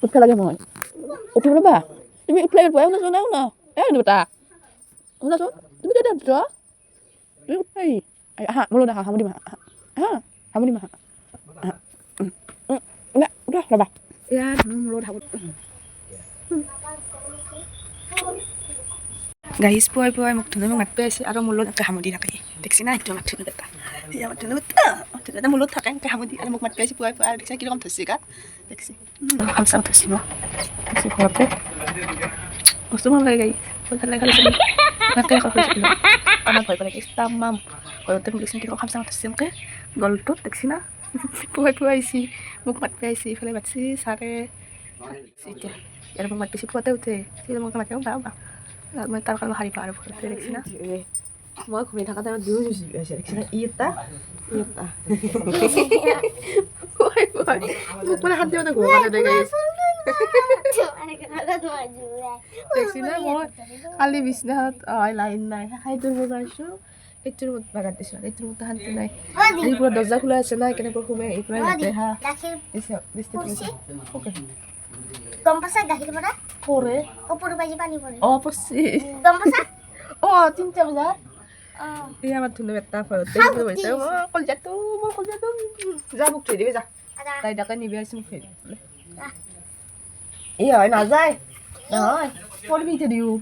উঠবা লাগে মই উঠিব ৰ'বা তুমি উঠলে পুৱাই শুনাচোন না দেউতা শুনাচোন তুমি কেতিয়া উঠিছ তুমি উঠাই আহা মোলৈ আহা হামুদি মাহা হা হামুদি মাহা উঠা ৰ'বা ইয়াত মোলৈ হামুদি গাইজ পুৱাই মোক ধুনুৱে মোক মাতি আছে আৰু মোৰ লগত এনেকৈ হামুদি থাকে দেখছি না এইটো আমাৰ ধুনু এটা আমাৰ ধুনু এটা মোৰ লগত থাকে এনেকৈ হামুদি আৰু মোক মাতি আছে পুৱাই আৰু দেখিছা কিরকম ধরছি গা দেখছি খামচা ধরছি মই দেখছি ঘৰতে বস্তু ভাল লাগে গাই ভাল লাগে খালি নাকে খাইছিলোঁ আমাৰ ভয় লাগে তামাম ঘৰতে মোক দেখছি কিরকম খামচা ধরছি এনেকৈ গলটোত দেখছি না পুৱাই আহিছি মোক মাতি আহিছি ইফালে মাতিছি চাৰে এতিয়া ইয়াৰ মোক মাতিছি পুৱাতে উঠে মোক মাতি বা মই তাৰ কাৰণে হাৰি পাৰ ঘৰতে দেখছি না মই ঘুমি থকা টাইমত দিও হৈছে দেখছি না ইটা মোক মানে শান্তি মতে ঘুমাব নিদিয়ে দেখছি না মই কালি বিছনাত লাইন নাই সেইটো ৰুমত আহিছোঁ এইটো ৰুমত বাগাত দিছোঁ এইটো ৰুমত শান্তি নাই এই পুৰা দৰ্জা খোলা আছে না কেনেকৈ সোমাই এই পৰাই নাতে হা গম পাইছা গাখীৰ পৰা পৰে ওপৰ বাজি পানী পৰে পৰছি গম পাইছা 3টা বজাত এই আমাৰ ধুনু এটা ঘৰতে বহিছে কলজাটো যা মোক থৈ দিবি যা তাই ডাকে নিবি আহিছে মোক থৈ দিবি এই হয় নাযায় নহয় পঢ়বি এতিয়া দিওঁ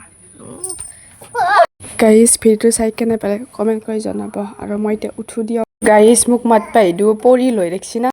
গাইজ ভিডিঅ'টো চাই কেনে পালে কমেণ্ট কৰি জনাব আৰু মই এতিয়া উঠো দিয়ক গাইজ মোক মাত পাই দিওঁ পৰি লৈ দেখছি না